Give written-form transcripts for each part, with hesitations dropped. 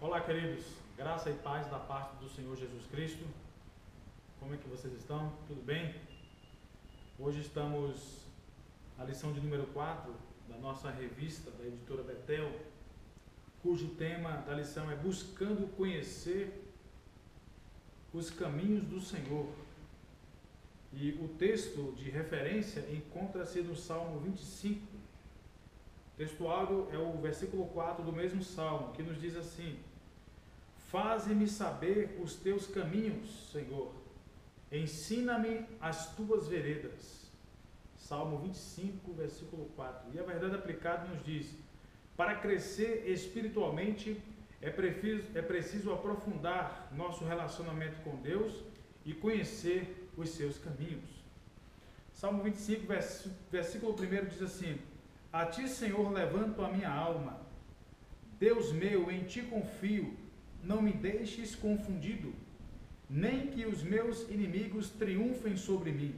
Olá, queridos, graça e paz da parte do Senhor Jesus Cristo. Como é que vocês estão? Tudo bem? Hoje estamos na lição de número 4 da nossa revista da editora Betel, cujo tema da lição é Buscando Conhecer os Caminhos do Senhor. E o texto de referência encontra-se no Salmo 25. O textuário é o versículo 4 do mesmo Salmo, que nos diz assim: Faze-me saber os teus caminhos, Senhor. Ensina-me as tuas veredas. Salmo 25, versículo 4. E a verdade aplicada nos diz: para crescer espiritualmente é preciso aprofundar nosso relacionamento com Deus e conhecer os seus caminhos. Salmo 25, versículo 1 diz assim: A ti, Senhor, levanto a minha alma. Deus meu, em ti confio. Não me deixes confundido, nem que os meus inimigos triunfem sobre mim.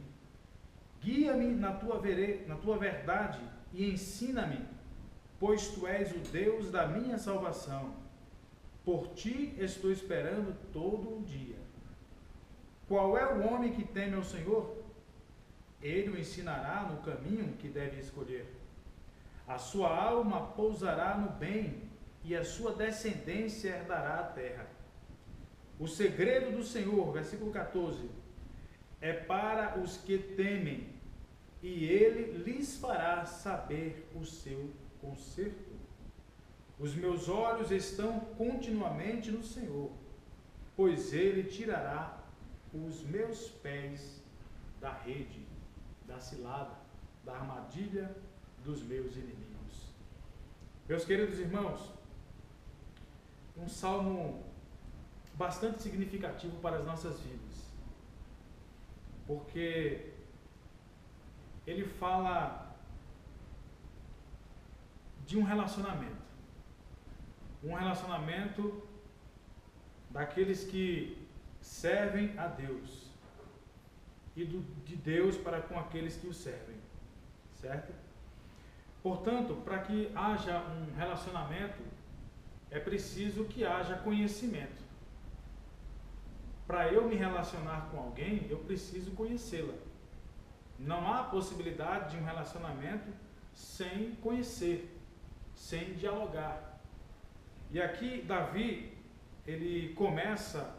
Guia-me na tua verdade e ensina-me, pois tu és o Deus da minha salvação. Por ti estou esperando todo o dia. Qual é o homem que teme ao Senhor? Ele o ensinará no caminho que deve escolher. A sua alma pousará no bem, e a sua descendência herdará a terra. O segredo do Senhor, versículo 14, é para os que temem, e ele lhes fará saber o seu conserto. Os meus olhos estão continuamente no Senhor, pois ele tirará os meus pés da rede, da cilada, da armadilha dos meus inimigos. Meus queridos irmãos, um salmo bastante significativo para as nossas vidas, porque ele fala de um relacionamento daqueles que servem a Deus e de Deus para com aqueles que o servem, certo? Portanto, para que haja um relacionamento, é preciso que haja conhecimento. Para eu me relacionar com alguém, eu preciso conhecê-la. Não há possibilidade de um relacionamento sem conhecer, sem dialogar. E aqui Davi, ele começa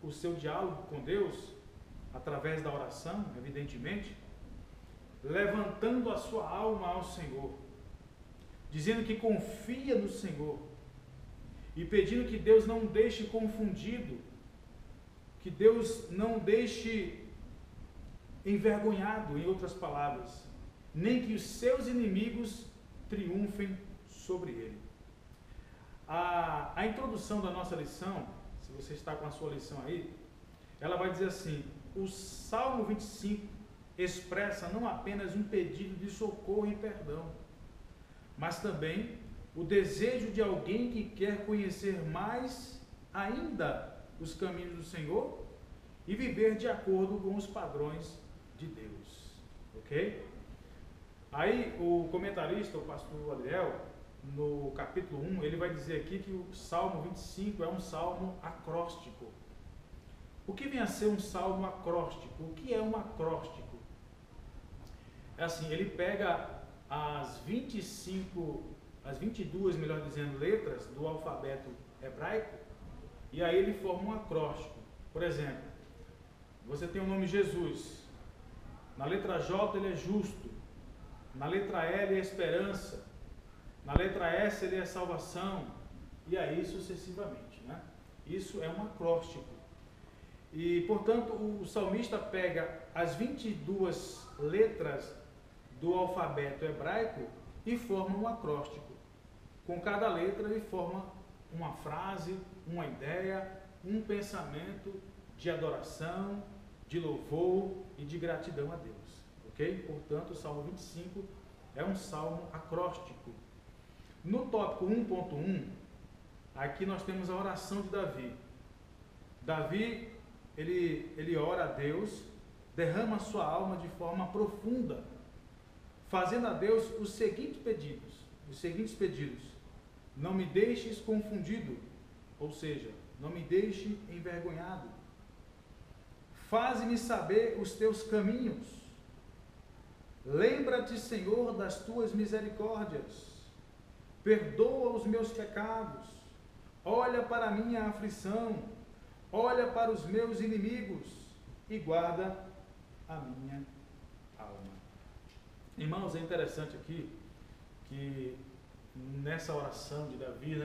o seu diálogo com Deus, através da oração, evidentemente, levantando a sua alma ao Senhor, dizendo que confia no Senhor, e pedindo que Deus não deixe confundido, que Deus não deixe envergonhado, em outras palavras, nem que os seus inimigos triunfem sobre ele. A introdução da nossa lição, se você está com a sua lição aí, ela vai dizer assim: o Salmo 25 expressa não apenas um pedido de socorro e perdão, mas também o desejo de alguém que quer conhecer mais ainda os caminhos do Senhor e viver de acordo com os padrões de Deus, ok? Aí o comentarista, o pastor Adriel, no capítulo 1, ele vai dizer aqui que o Salmo 25 é um salmo acróstico. O que vem a ser um salmo acróstico? O que é um acróstico? É assim, ele pega as 22, melhor dizendo, letras do alfabeto hebraico, e aí ele forma um acróstico. Por exemplo, você tem o nome Jesus. Na letra J ele é justo. Na letra L é esperança. Na letra S ele é salvação. E aí sucessivamente, né? Isso é um acróstico. E, portanto, o salmista pega as 22 letras do alfabeto hebraico e forma um acróstico. Com cada letra ele forma uma frase, uma ideia, um pensamento de adoração, de louvor e de gratidão a Deus, ok? Portanto, o Salmo 25 é um salmo acróstico. No tópico 1.1, aqui nós temos a oração de Davi. Davi, ele ora a Deus, derrama a sua alma de forma profunda, fazendo a Deus os seguintes pedidos. não me deixes confundido, ou seja, não me deixe envergonhado. Faze-me saber os teus caminhos. Lembra-te, Senhor, das tuas misericórdias. Perdoa os meus pecados. Olha para a minha aflição. Olha para os meus inimigos e guarda a minha alma. Irmãos, é interessante aqui que nessa oração de Davi,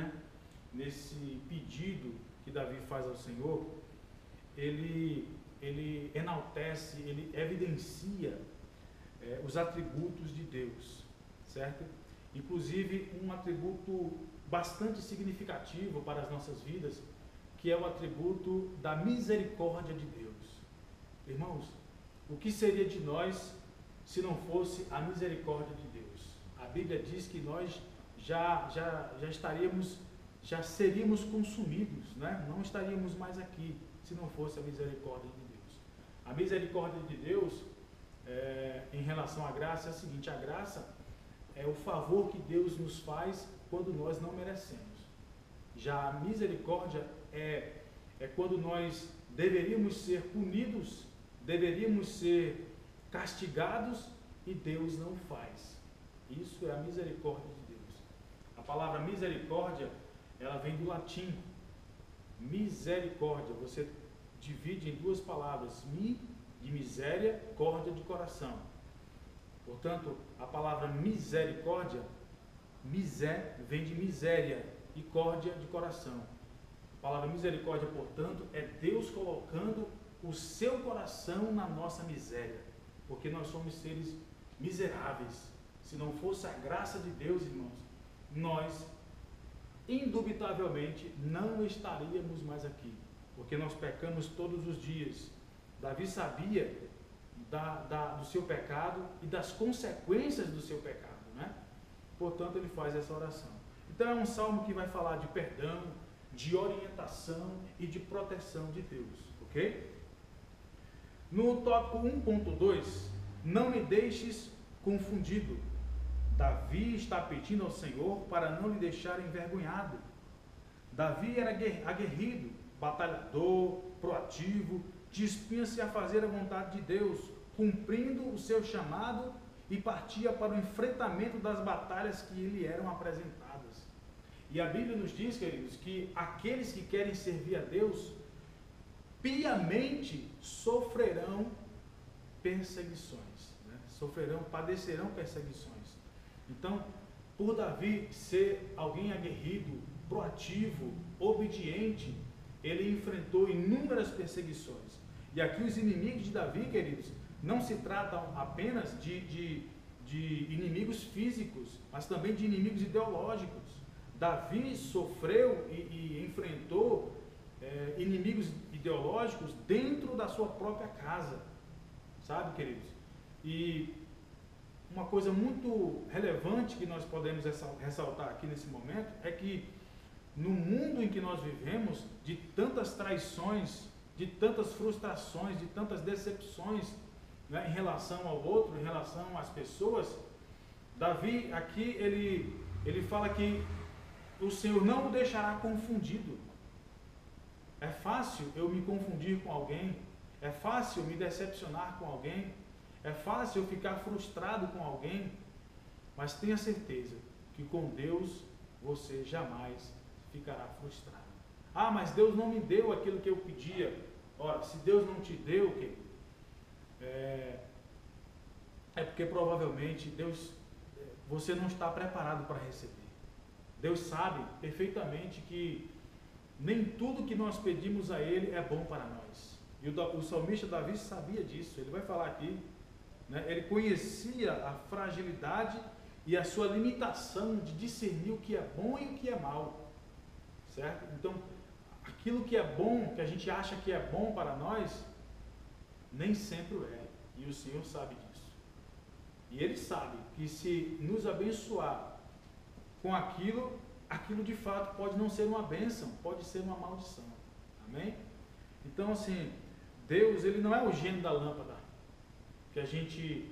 nesse pedido que Davi faz ao Senhor, ele enaltece, ele evidencia os atributos de Deus, certo? Inclusive um atributo bastante significativo para as nossas vidas, que é o atributo da misericórdia de Deus. Irmãos, o que seria de nós se não fosse a misericórdia de Deus? A Bíblia diz que nós já seríamos consumidos, não estaríamos mais aqui se não fosse a misericórdia de Deus. A misericórdia de Deus em relação à graça é a seguinte: a graça é o favor que Deus nos faz quando nós não merecemos. Já a misericórdia é quando nós deveríamos ser punidos, deveríamos ser castigados e Deus não faz. Isso é a misericórdia de Deus. A palavra misericórdia, ela vem do latim. Misericórdia, você divide em duas palavras, de miséria, córdia de coração. Portanto, a palavra misericórdia, misé, vem de miséria e córdia de coração. A palavra misericórdia, portanto, é Deus colocando o seu coração na nossa miséria, porque nós somos seres miseráveis. Se não fosse a graça de Deus, irmãos, nós indubitavelmente não estaríamos mais aqui, porque nós pecamos todos os dias. Davi sabia do seu pecado e das consequências do seu pecado, Portanto, ele faz essa oração. Então é um salmo que vai falar de perdão, de orientação e de proteção de Deus, ok? No tópico 1.2, não me deixes confundido. Davi está pedindo ao Senhor para não lhe deixar envergonhado. Davi era aguerrido, batalhador, proativo, dispunha-se a fazer a vontade de Deus, cumprindo o seu chamado, e partia para o enfrentamento das batalhas que lhe eram apresentadas. E a Bíblia nos diz, queridos, que aqueles que querem servir a Deus piamente sofrerão perseguições, padecerão perseguições. Então, por Davi ser alguém aguerrido, proativo, obediente, ele enfrentou inúmeras perseguições. E aqui os inimigos de Davi, queridos, não se tratam apenas de inimigos físicos, mas também de inimigos ideológicos. Davi sofreu e enfrentou inimigos ideológicos dentro da sua própria casa, sabe, queridos? E uma coisa muito relevante que nós podemos ressaltar aqui nesse momento é que no mundo em que nós vivemos, de tantas traições, de tantas frustrações, de tantas decepções, em relação ao outro, em relação às pessoas, Davi aqui ele fala que o Senhor não o deixará confundido. É fácil eu me confundir com alguém, é fácil me decepcionar com alguém, é fácil eu ficar frustrado com alguém, mas tenha certeza que com Deus você jamais ficará frustrado. Ah, mas Deus não me deu aquilo que eu pedia. Ora, se Deus não te deu, querido, é porque provavelmente você não está preparado para receber. Deus sabe perfeitamente que nem tudo que nós pedimos a Ele é bom para nós. E o salmista Davi sabia disso. Ele vai falar aqui, ele conhecia a fragilidade e a sua limitação de discernir o que é bom e o que é mal, certo? Então, aquilo que é bom, que a gente acha que é bom para nós, nem sempre é, e o Senhor sabe disso. E Ele sabe que se nos abençoar com aquilo de fato pode não ser uma bênção, pode ser uma maldição. Amém? Então, assim, Deus, Ele não é o gênio da lâmpada, que a gente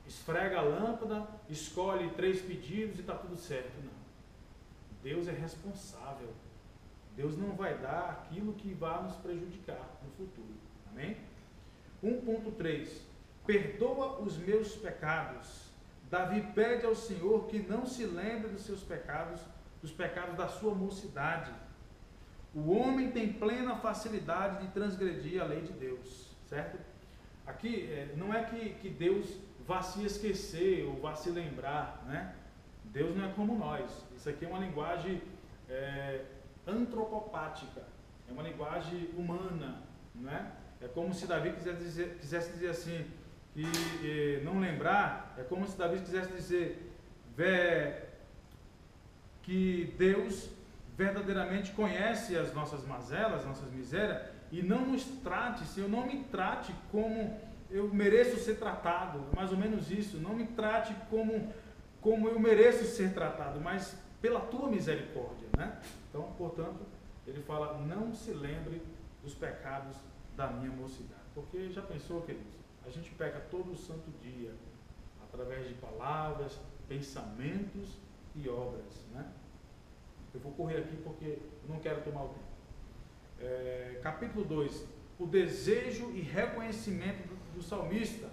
esfrega a lâmpada, escolhe 3 pedidos e está tudo certo. Não. Deus é responsável. Deus não vai dar aquilo que vai nos prejudicar no futuro. Amém? 1.3. Perdoa os meus pecados. Davi pede ao Senhor que não se lembre dos seus pecados, dos pecados da sua mocidade. O homem tem plena facilidade de transgredir a lei de Deus, certo? Aqui não é que Deus vá se esquecer ou vá se lembrar, né? Deus não é como nós. Isso aqui é uma linguagem antropopática, é uma linguagem humana, não é? É como se Davi quisesse dizer assim, que não lembrar, é como se Davi quisesse dizer que Deus verdadeiramente conhece as nossas mazelas, nossas misérias, e não nos trate, Senhor, não me trate como eu mereço ser tratado, mais ou menos isso, não me trate como eu mereço ser tratado, mas pela tua misericórdia, né? Então, portanto, ele fala, não se lembre dos pecados da minha mocidade, porque já pensou, queridos, a gente peca todo santo dia, através de palavras, pensamentos e obras, né? Eu vou correr aqui porque eu não quero tomar o tempo. Capítulo 2, o desejo e reconhecimento do salmista.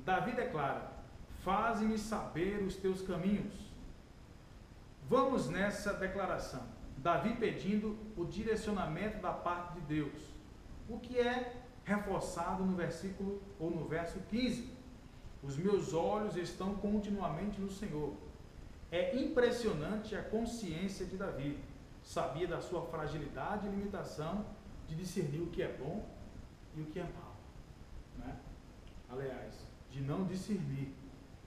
Davi declara, faze-me saber os teus caminhos. Vamos nessa declaração. Davi pedindo o direcionamento da parte de Deus, o que é reforçado no versículo ou no verso 15. Os meus olhos estão continuamente no Senhor. É impressionante a consciência de Davi. Sabia da sua fragilidade e limitação de discernir o que é bom e o que é mal, né? Aliás, de não discernir,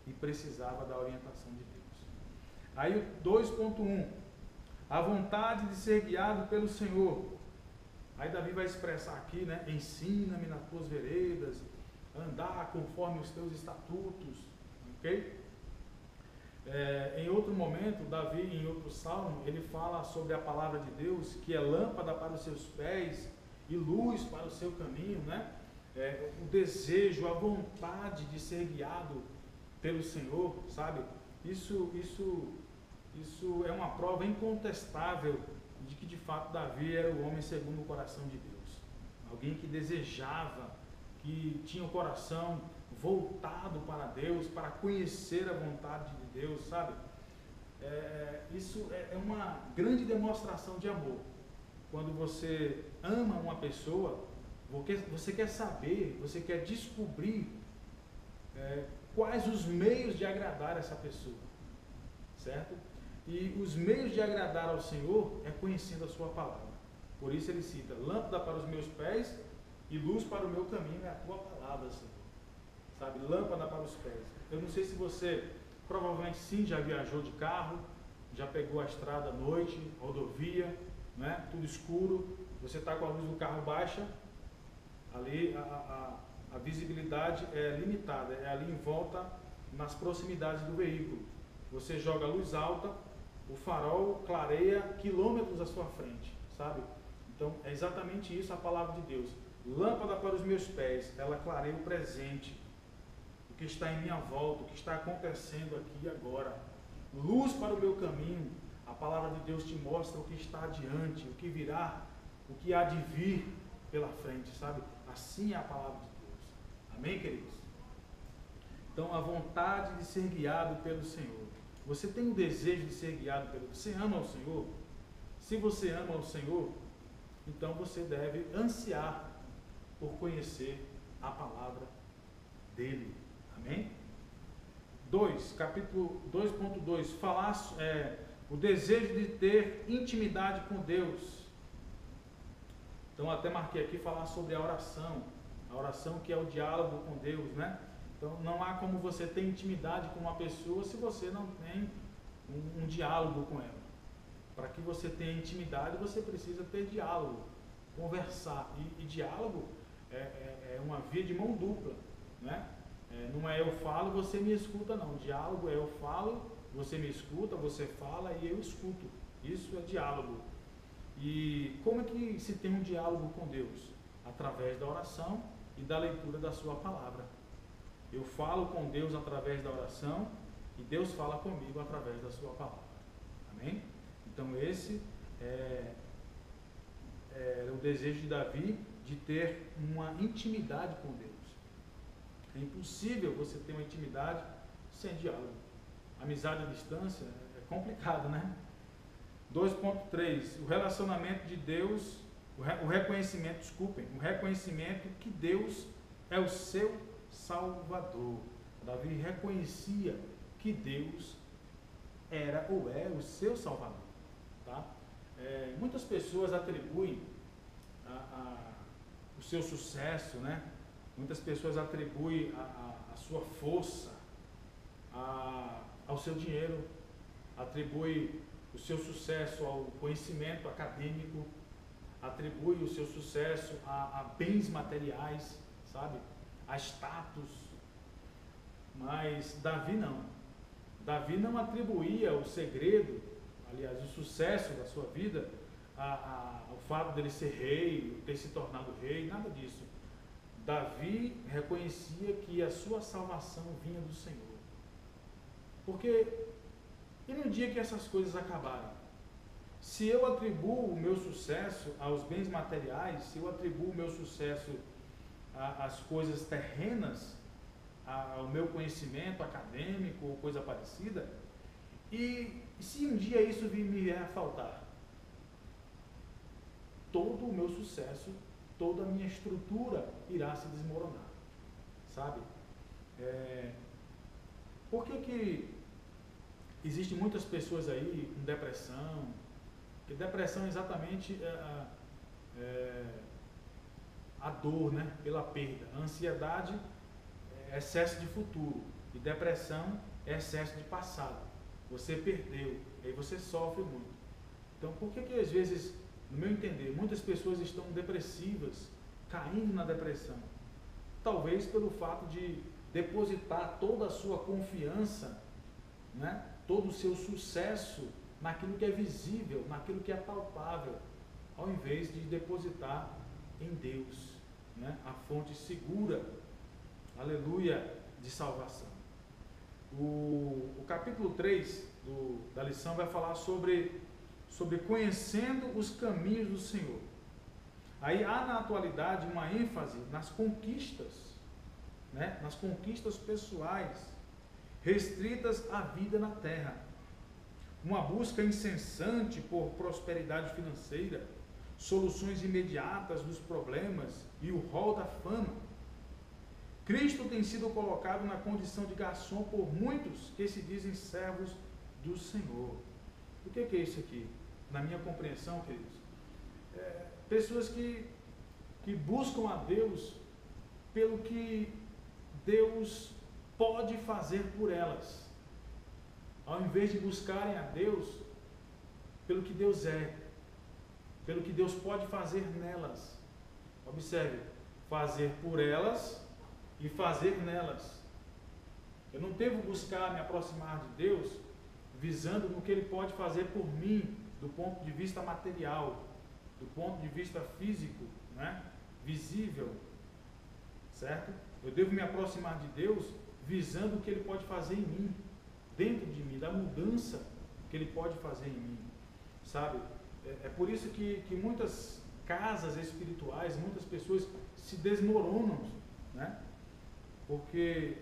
e precisava da orientação de Deus. Aí o 2.1, a vontade de ser guiado pelo Senhor. Aí Davi vai expressar aqui, né? Ensina-me nas tuas veredas, andar conforme os teus estatutos, ok? Em outro momento, Davi, em outro salmo, ele fala sobre a palavra de Deus, que é lâmpada para os seus pés e luz para o seu caminho, né? O desejo, a vontade de ser guiado pelo Senhor, sabe? Isso é uma prova incontestável de que de fato Davi era o homem segundo o coração de Deus. Alguém que desejava, que tinha o coração voltado para Deus, para conhecer a vontade de Deus, sabe? Isso é uma grande demonstração de amor. Quando você ama uma pessoa, você quer saber, você quer descobrir quais os meios de agradar essa pessoa, certo? E os meios de agradar ao Senhor é conhecendo a sua palavra. Por isso ele cita, lâmpada para os meus pés e luz para o meu caminho é a tua palavra, Senhor. Sabe, lâmpada para os pés. Eu não sei se você, provavelmente sim, já viajou de carro, já pegou a estrada à noite, rodovia, né, tudo escuro, você está com a luz do carro baixa, ali a visibilidade é limitada, é ali em volta, nas proximidades do veículo. Você joga a luz alta, o farol clareia quilômetros à sua frente, sabe? Então, é exatamente isso a palavra de Deus. Lâmpada para os meus pés, ela clareia o presente, o que está em minha volta, o que está acontecendo aqui e agora. Luz para o meu caminho, a palavra de Deus te mostra o que está adiante, o que virá, o que há de vir pela frente, sabe? Assim é a palavra de Deus. Amém, queridos? Então, a vontade de ser guiado pelo Senhor. Você tem o desejo de ser guiado pelo Senhor? Você ama o Senhor? Se você ama o Senhor, então você deve ansiar por conhecer a palavra dele. Amém? Capítulo 2.2, o desejo de ter intimidade com Deus. Então até marquei aqui falar sobre a oração que é o diálogo com Deus, né? Então não há como você ter intimidade com uma pessoa se você não tem um diálogo com ela. Para que você tenha intimidade, você precisa ter diálogo, conversar. E diálogo é uma via de mão dupla, né? Não é eu falo, você me escuta, não. Diálogo é eu falo, você me escuta, você fala e eu escuto. Isso é diálogo. E como é que se tem um diálogo com Deus? Através da oração e da leitura da sua palavra. Eu falo com Deus através da oração e Deus fala comigo através da sua palavra. Amém? Então esse era o desejo de Davi de ter uma intimidade com Deus. É impossível você ter uma intimidade sem diálogo. Amizade à distância é complicado, né? 2.3, o relacionamento de Deus, o reconhecimento que Deus é o seu Salvador. Davi reconhecia que Deus era ou é o seu Salvador. Tá? Muitas pessoas atribuem o seu sucesso, né? Muitas pessoas atribuem a sua força ao seu dinheiro, atribuem o seu sucesso ao conhecimento acadêmico, atribui o seu sucesso a bens materiais, sabe? A status. Mas Davi não. Davi não atribuía o segredo, aliás, o sucesso da sua vida ao fato dele ser rei, ter se tornado rei, nada disso. Davi reconhecia que a sua salvação vinha do Senhor. Porque, e no dia que essas coisas acabarem? Se eu atribuo o meu sucesso aos bens materiais, se eu atribuo o meu sucesso às coisas terrenas, ao meu conhecimento acadêmico ou coisa parecida, e se um dia isso me vier a faltar? Todo o meu sucesso, toda a minha estrutura irá se desmoronar, sabe? Por que existem muitas pessoas aí com depressão? Que depressão é exatamente a dor, né? Pela perda. A ansiedade é excesso de futuro e depressão é excesso de passado. Você perdeu, aí você sofre muito. Então, por que às vezes, no meu entender, muitas pessoas estão depressivas, caindo na depressão? Talvez pelo fato de depositar toda a sua confiança, né? Todo o seu sucesso naquilo que é visível, naquilo que é palpável, ao invés de depositar em Deus, né? A fonte segura, aleluia, de salvação. O capítulo 3 da lição vai falar sobre conhecendo os caminhos do Senhor. Aí há na atualidade uma ênfase nas conquistas, né? Nas conquistas pessoais, restritas à vida na terra. Uma busca incessante por prosperidade financeira, soluções imediatas dos problemas e o rol da fama. Cristo tem sido colocado na condição de garçom por muitos que se dizem servos do Senhor. O que é isso aqui? Na minha compreensão, queridos, pessoas que buscam a Deus pelo que Deus pode fazer por elas, ao invés de buscarem a Deus pelo que Deus é, pelo que Deus pode fazer nelas. Observe, fazer por elas e fazer nelas. Eu não devo buscar me aproximar de Deus visando no que Ele pode fazer por mim, do ponto de vista material, do ponto de vista físico, né? Visível, certo? Eu devo me aproximar de Deus visando o que Ele pode fazer em mim, dentro de mim, da mudança que Ele pode fazer em mim, sabe? É por isso que muitas casas espirituais, muitas pessoas se desmoronam, né? Porque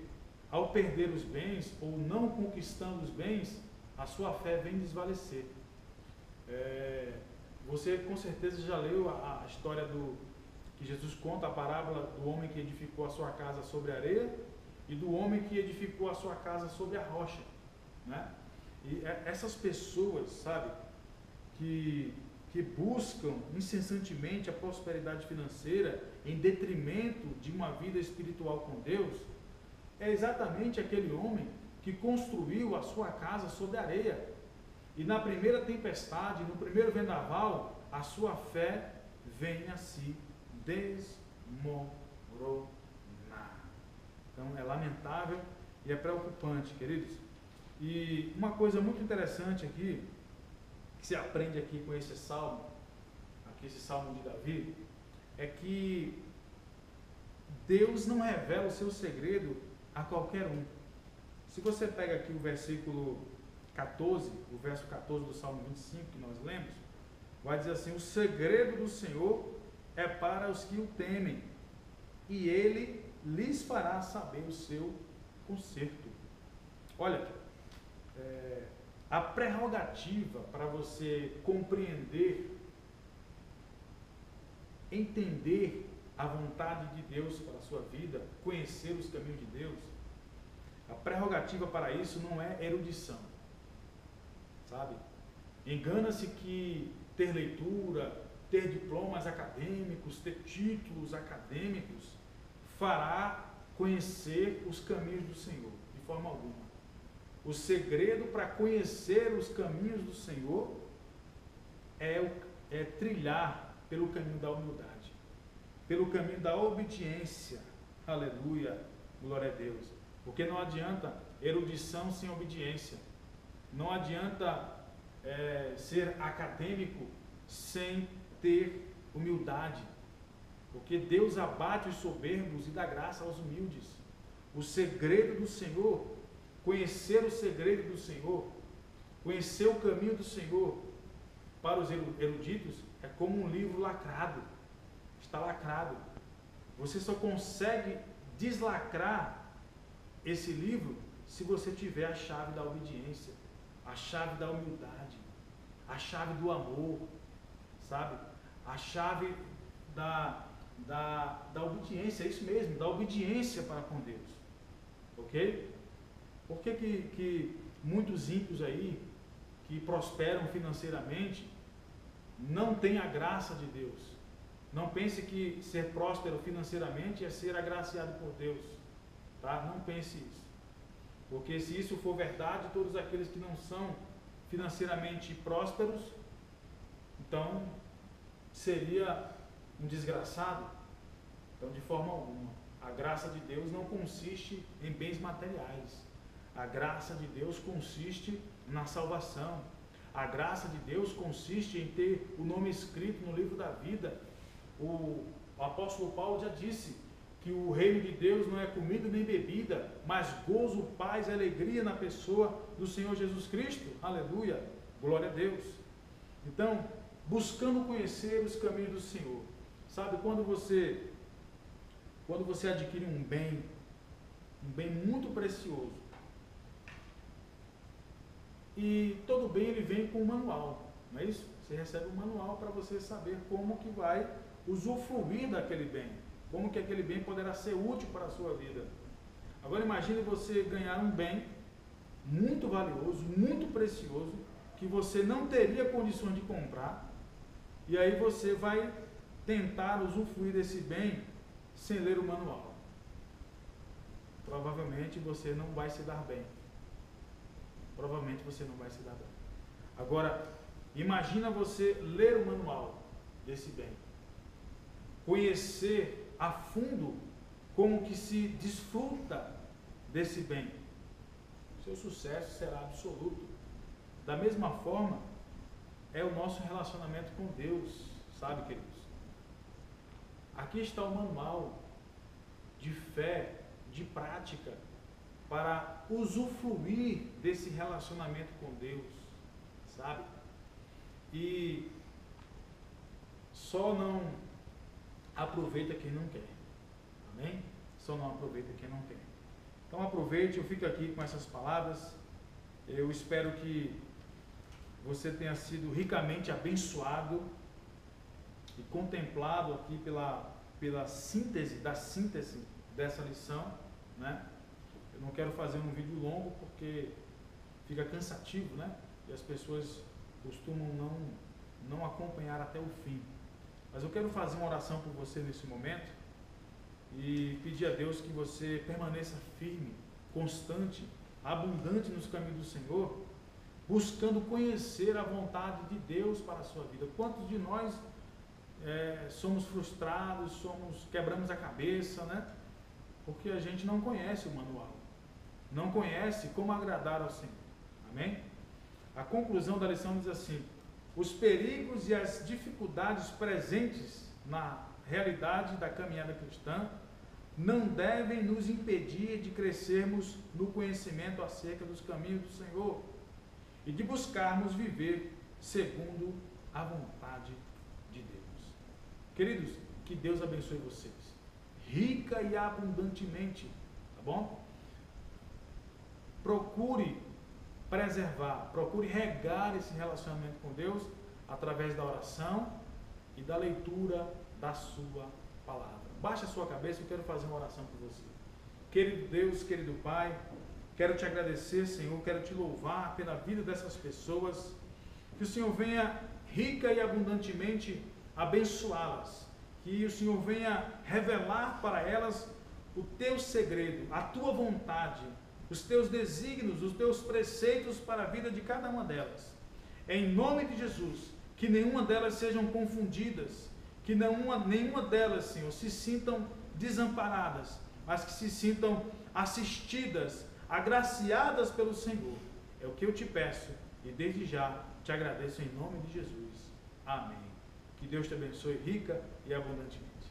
ao perder os bens ou não conquistando os bens, a sua fé vem desvalecer. Você com certeza já leu a história que Jesus conta, a parábola do homem que edificou a sua casa sobre a areia e do homem que edificou a sua casa sobre a rocha, né? E essas pessoas, sabe, que buscam incessantemente a prosperidade financeira em detrimento de uma vida espiritual com Deus, é exatamente aquele homem que construiu a sua casa sobre areia. E na primeira tempestade, no primeiro vendaval, a sua fé vem a se desmoronar. Então é lamentável e é preocupante, queridos. E uma coisa muito interessante aqui, que se aprende aqui com esse salmo de Davi, é que Deus não revela o seu segredo a qualquer um. Se você pega aqui o versículo 14, o verso 14 do Salmo 25, que nós lemos, vai dizer assim: o segredo do Senhor é para os que o temem, e Ele lhes fará saber o seu conserto. Olha, a prerrogativa para você compreender, entender a vontade de Deus para a sua vida, conhecer os caminhos de Deus, a prerrogativa para isso não é erudição, sabe? Engana-se que ter leitura, ter diplomas acadêmicos, ter títulos acadêmicos, fará conhecer os caminhos do Senhor, de forma alguma. O segredo para conhecer os caminhos do Senhor é trilhar pelo caminho da humildade, pelo caminho da obediência. Aleluia, glória a Deus. Porque não adianta erudição sem obediência. Não adianta ser acadêmico sem ter humildade. Porque Deus abate os soberbos e dá graça aos humildes. O segredo do Senhor, conhecer o segredo do Senhor, conhecer o caminho do Senhor, para os eruditos, é como um livro lacrado. Está lacrado. Você só consegue deslacrar esse livro se você tiver a chave da obediência, a chave da humildade, a chave do amor, sabe? A chave da obediência, é isso mesmo, da obediência para com Deus. Ok? Por que muitos ímpios aí, que prosperam financeiramente, não têm a graça de Deus? Não pense que ser próspero financeiramente é ser agraciado por Deus. Tá? Não pense isso. Porque se isso for verdade, todos aqueles que não são financeiramente prósperos, então seria um desgraçado. Então, de forma alguma, a graça de Deus não consiste em bens materiais. A graça de Deus consiste na salvação. A graça de Deus consiste em ter o nome escrito no livro da vida. O apóstolo Paulo já disse que o reino de Deus não é comida nem bebida, mas gozo, paz e alegria na pessoa do Senhor Jesus Cristo. Aleluia, glória a Deus. Então, buscando conhecer os caminhos do Senhor. Sabe, quando você adquire um bem muito precioso, e todo bem ele vem com um manual, não é isso? Você recebe um manual para você saber como que vai usufruir daquele bem, como que aquele bem poderá ser útil para a sua vida. Agora imagine você ganhar um bem muito valioso, muito precioso, que você não teria condições de comprar, e aí você vai tentar usufruir desse bem sem ler o manual. Provavelmente você não vai se dar bem. Provavelmente você não vai se dar bem. Agora, imagina você ler o manual desse bem, conhecer a fundo como que se desfruta desse bem. Seu sucesso será absoluto. Da mesma forma, é o nosso relacionamento com Deus, sabe, queridos? Aqui está o manual de fé, de prática, para usufruir desse relacionamento com Deus, sabe? E só não aproveita quem não quer, amém? Só não aproveita quem não quer. Então aproveite, eu fico aqui com essas palavras. Eu espero que você tenha sido ricamente abençoado e contemplado aqui pela síntese dessa lição, né? Eu não quero fazer um vídeo longo porque fica cansativo, né? E as pessoas costumam não acompanhar até o fim. Mas eu quero fazer uma oração por você nesse momento e pedir a Deus que você permaneça firme, constante, abundante nos caminhos do Senhor, buscando conhecer a vontade de Deus para a sua vida. Quantos de nós somos frustrados, quebramos a cabeça, né? Porque a gente não conhece o manual, não conhece como agradar ao Senhor. Amém? A conclusão da lição diz assim: os perigos e as dificuldades presentes na realidade da caminhada cristã não devem nos impedir de crescermos no conhecimento acerca dos caminhos do Senhor. e de buscarmos viver segundo a vontade de Deus. Queridos, que Deus abençoe vocês, rica e abundantemente, tá bom? Procure preservar, procure regar esse relacionamento com Deus através da oração e da leitura da sua palavra. Baixe a sua cabeça, eu quero fazer uma oração por você. Querido Deus, querido Pai, quero te agradecer, Senhor, quero te louvar pela vida dessas pessoas, que o Senhor venha rica e abundantemente abençoá-las, que o Senhor venha revelar para elas o teu segredo, a tua vontade, os teus desígnios, os teus preceitos para a vida de cada uma delas. Em nome de Jesus, que nenhuma delas sejam confundidas, que nenhuma delas, Senhor, se sintam desamparadas, mas que se sintam assistidas, agraciadas pelo Senhor. É o que eu te peço e desde já te agradeço em nome de Jesus. Amém. Que Deus te abençoe rica e abundantemente.